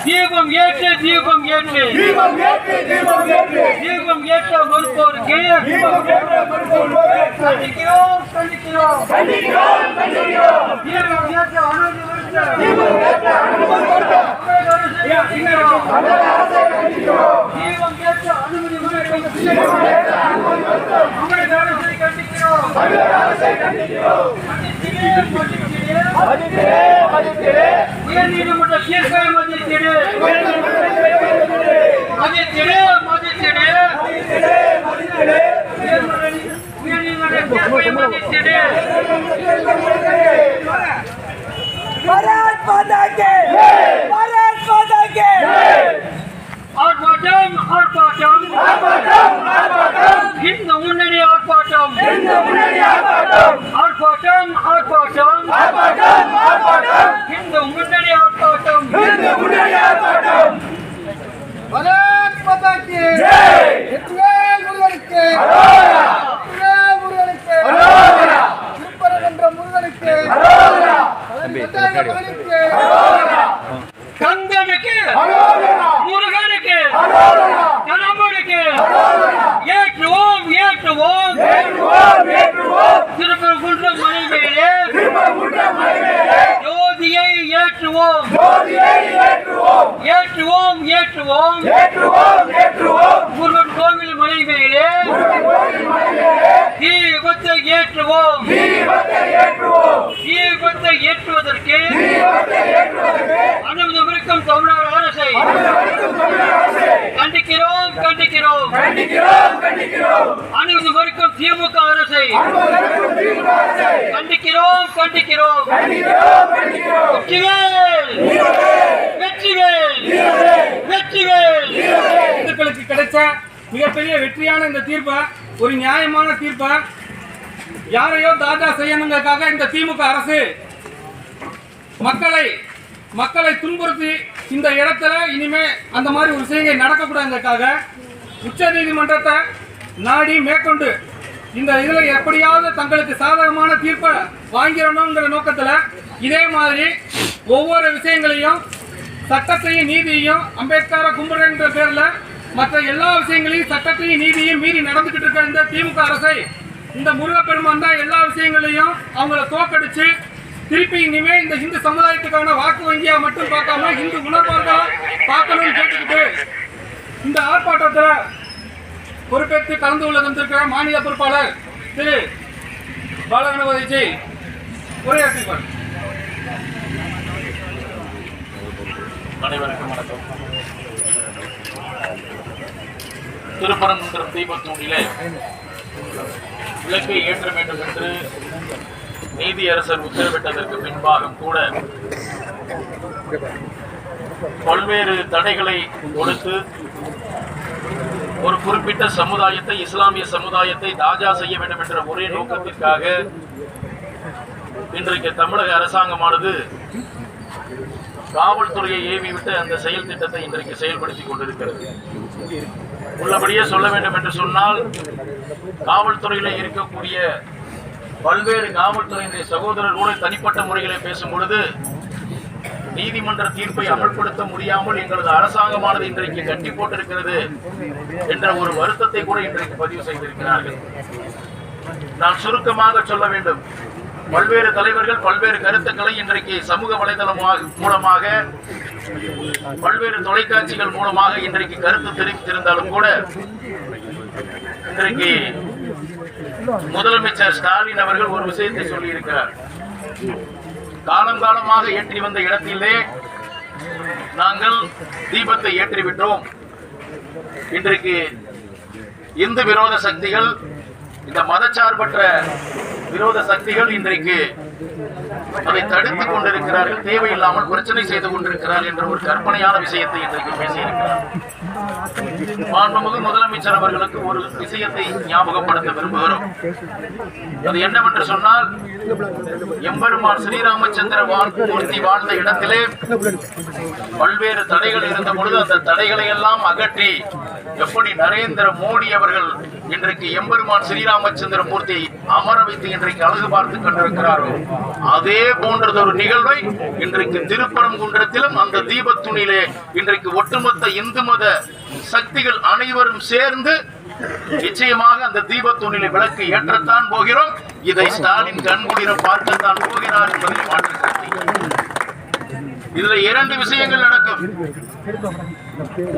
தீபம் ஏற்று தீபம் ஏற்று தீபம் ஏற்ற மறுப்போருக்கு கண்டிக்கிறோம் கண்டிக்கிறோம் தீபம் ஏற்ற தீபம் ஏற்ற அனுமதி உயர்நீதிமன்ற தீர்ப்பை மதித்திடு மதித்திடு மதித்திடு உயர்நீதிமன்ற தீர்ப்பை மதித்திடு भारत माता की भारत माता की ஆர்ப்பாட்டம் ஆர்ப்பாட்டம் இந்து முன்னணி ஆர்ப்பாட்டம் ஆர்ப்பாட்டம் ஆர்ப்பாட்டம் இந்து முன்னணி ஆர்ப்பாட்டம் भारत माता की முருகனுக்கு முருகனுக்கு திருப்பரங்குன்ற முருகனுக்கு கந்தனுக்கு முருகனுக்கு கணவனுக்கு ஏற்றுவோம் ஏற்றுவோம் திருப்பரங்குன்றம் மலைமேலே ஜோதியை ஏற்றுவோம் ஏற்றுவோம் ஏற்றுவோம் முருகன் கோவில் மலைமேலே தீபத்தை ஏற்றுவோம் தீபத்தை ஏற்றுவதற்கு அனுமதி மறுக்கும் தமிழ்நாடு அரசை கண்டிக்கிறோம் கண்டிக்கிறோம் அனுமதி மறுக்கும் திமுக அரசை கண்டிக்கிறோம் கண்டிக்கிறோம் வெற்றிவேல் வெற்றிவேல் வெற்றிவேல் இந்துக்களுக்கு கிடைச்ச மிகப்பெரிய வெற்றியான இந்த தீர்ப்பை, ஒரு நியாயமான தீர்ப்பை யாரையோ தாஜா செய்யணுங்கிறதுக்காக இந்த திமுக அரசு மக்களை துன்புறுத்தி இந்த இடத்துல இனிமே அந்த மாதிரி ஒரு விஷயங்கள் நடக்கக்கூடாதுக்காக உச்ச நீதிமன்றத்தை நாடி மேற்கொண்டு இந்த இதில் எப்படியாவது தங்களுக்கு சாதகமான தீர்ப்பை வாங்கிடணுங்கிற நோக்கத்தில் இதே மாதிரி ஒவ்வொரு விஷயங்களையும் சட்டத்தையும் நீதியையும் அம்பேத்கரை கும்பிடுற பேரில் மற்ற எல்லா விஷயங்களையும் சட்டத்தையும் நீதியையும் மீறி நடந்துகிட்டு இருக்க இந்த திமுக அரசை இந்த முருகப்பெருமான் தான் எல்லா விஷயங்களையும் அவங்கள தோக்கடிச்சு திருப்பி இனிமே இந்த இந்து சமுதாயத்துக்கான வாக்கு வங்கியா மட்டும் பார்க்காம இந்து உணர்வாக பார்க்கணும்னு கேட்டுக்கிட்டு இந்த ஆர்ப்பாட்டத்தில் பொறுப்பேற்று கலந்து கொள்ள வந்திருக்கிற மாநில பொறுப்பாளர் திரு பாலகணபதிஜி உரையாற்றுவார். அனைவருக்கும் வணக்கம். திருப்பரங்குன்றம் தீபத்தூணிலே விளக்கை ஏற்ற வேண்டும் என்று நீதியரசர் உத்தரவிட்டதற்கு பின்பாக கூட பல்வேறு தடைகளை கொடுத்து ஒரு குறிப்பிட்ட சமுதாயத்தை, இஸ்லாமிய சமுதாயத்தை தாஜா செய்ய வேண்டும் என்ற ஒரே நோக்கத்திற்காக இன்றைக்கு தமிழக அரசாங்கமானது காவல்துறையை ஏவிவிட்டு அந்த செயல் திட்டத்தை இன்றைக்கு செயல்படுத்தி கொண்டிருக்கிறது. உள்ளபடியே சொல்ல வேண்டும் என்று சொன்னால், காவல்துறையிலே இருக்கக்கூடிய பல்வேறு காவல்துறையினுடைய சகோதரர்களோடு தனிப்பட்ட முறைகளை பேசும் பொழுது நீதிமன்ற தீர்ப்பை அமல்படுத்த முடியாமல் எங்களது அரசாங்கமானது இன்றைக்கு கட்டி போட்டிருக்கிறது என்ற ஒரு வருத்தத்தை கூட இன்றைக்கு பதிவு செய்திருக்கிறார்கள். நான் சுருக்கமாக சொல்ல வேண்டும், பல்வேறு தலைவர்கள் பல்வேறு கருத்துக்களை இன்றைக்கு சமூக வலைதளம் மூலமாக, பல்வேறு தொலைக்காட்சிகள் மூலமாக இன்றைக்கு கருத்து தெரிவித்திருந்தாலும் கூட இன்றைக்கு முதலமைச்சர் ஸ்டாலின் அவர்கள் ஒரு விஷயத்தை சொல்லி இருக்கிறார். காலங்காலமாக ஏற்றி வந்த இடத்திலே நாங்கள் தீபத்தை ஏற்றிவிட்டோம். இன்றைக்கு இந்து விரோத சக்திகள், இந்த மதச்சார்பற்ற விரோத சக்திகள் இன்றைக்கு அதை தடுத்துக் கொண்டிருக்கிறார்கள், தேவையில்லாமல் பிரச்சனை செய்து கொண்டிருக்கிறார்கள் என்ற ஒரு கற்பனையான விஷயத்தை இன்றைக்கு பேசியிருக்கிறார். மாண்புமிகு முதலமைச்சர் அவர்களுக்கு ஒரு விஷயத்தை ஞாபகப்படுத்த விரும்புகிறோம். அது என்னவென்று சொன்னால், எம்பெருமான் ஸ்ரீராமச்சந்திர மூர்த்தி வாழ்ந்த இடத்திலே பல்வேறு தடைகள் இருந்த பொழுது அந்த தடைகளை எல்லாம் அகற்றி எப்படி நரேந்திர மோடி அவர்கள் இன்றைக்கு எம்பெருமான் ஸ்ரீராமச்சந்திர மூர்த்தி அமர வைத்து இன்றைக்கு அழகு பார்த்து கொண்டிருக்கிறாரோ அதே போன்றதொரு நிகழ்வை இன்றைக்கு திருப்பரங்குன்றத்திலும் அந்த தீபத்துணியிலே இன்றைக்கு ஒட்டுமொத்த இந்து மத சக்திகள் அனைவரும் சேர்ந்து நிச்சயமாக அந்த தீபத்துணியிலே விளக்கு ஏற்றத்தான் போகிறோம். இதை ஸ்டாலின் கண்குளிர பார்க்கத்தான் போகிறார் என்பதை மாற்றுகிறேன். இதுல 2 விஷயங்கள் நடக்கும்.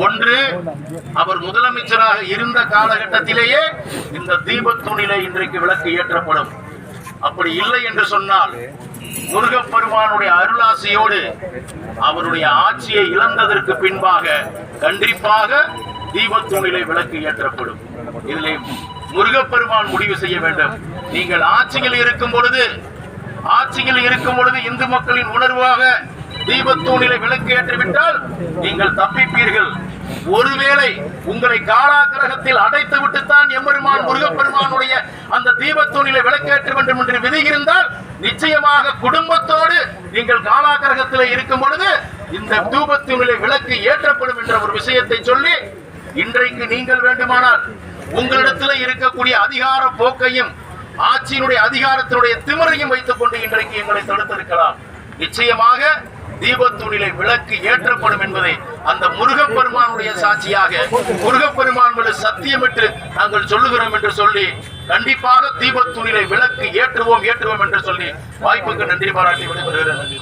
ஒன்று, அவர் முதலமைச்சராக இருந்த காலகட்டத்திலேயே இந்த தீபத்துணியிலே இன்றைக்கு விளக்கு ஏற்றப்படும். அப்படி இல்லை என்று சொன்னால் முருகப்பெருமானுடைய அருளாசியோடு அவருடைய ஆட்சியை இழந்ததற்கு பின்பாக கண்டிப்பாக தீபத்துணியிலே விளக்கு ஏற்றப்படும். இதிலே முருகப்பெருமான் முடிவு செய்ய வேண்டும். நீங்கள் ஆட்சியில் இருக்கும் பொழுது இந்து மக்களின் உணர்வாக தீபத்தூணிலை விளக்கு ஏற்றிவிட்டால் நீங்கள் தப்பிப்பீர்கள். ஒருவேளை உங்களை காலாகிரகத்தில் அடைத்து விட்டுத்தான் எம்பெருமான் முருகப்பெருமானுடைய அந்த தீபத்தூணிலை விளக்கேற்ற வேண்டும் என்று விதி இருந்தால் நிச்சயமாக குடும்பத்தோடு நீங்கள் காலாகிரகத்தில் இருக்கும் பொழுது இந்த தீபத்தூணிலை விளக்கு ஏற்றப்படும் என்ற ஒரு விஷயத்தை சொல்லி இன்றைக்கு நீங்கள் வேண்டுமானால் உங்களிடத்தில் இருக்கக்கூடிய அதிகார போக்கையும் ஆட்சியினுடைய அதிகாரத்தினுடைய திமிரையும் வைத்துக் கொண்டு இன்றைக்கு எங்களை தடுத்திருக்கலாம். நிச்சயமாக தீபத்தூணிலை விளக்கு ஏற்றப்படும் என்பதை அந்த முருகப்பெருமானுடைய சாட்சியாக முருகப்பெருமான் மீது சத்தியமிட்டு நாங்கள் சொல்லுகிறோம் என்று சொல்லி கண்டிப்பாக தீபத்தூணிலை விளக்கு ஏற்றுவோம் என்று சொல்லி வாய்ப்புக்கு நன்றி பாராட்டி விடைபெறுகிறேன். நன்றி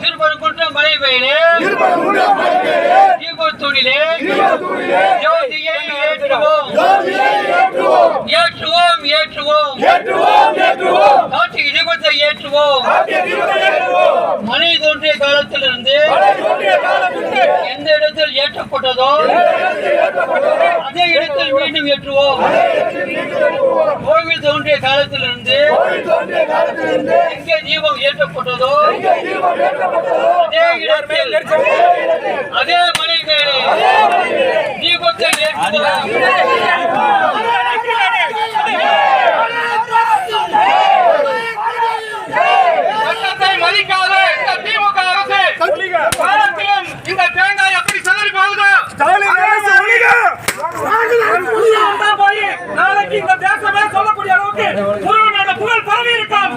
திருப்பரங்குன்றம் மலைவேலே தீபத்தூணிலே ஜோதியை ஏற்றுவோம் காட்சி தீபத்தை ஏற்றுவோம். மழை தோன்றிய காலத்திலிருந்து எந்த இடத்தில் ஏற்றப்பட்டதோ அதே இடத்தில் மீண்டும் ஏற்றுவோம். கோவில் தோன்றிய காலத்திலிருந்து எங்கே தீபம் ஏற்றப்பட்டதோ அதே இடத்தில் அதே மலை மேலே தீபத்தை ஏற்றுவோம். மதிக்காத இந்த திமுக அரசு காலத்திலும் இந்த தேங்காய் எப்படி சிதறி போகுது? நாளைக்கு இந்த தேசமே சொல்லக்கூடிய அளவுக்கு முருகனோட புகழ் பரவி இருக்கும்.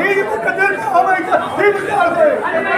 நீதிமன்றத்தில்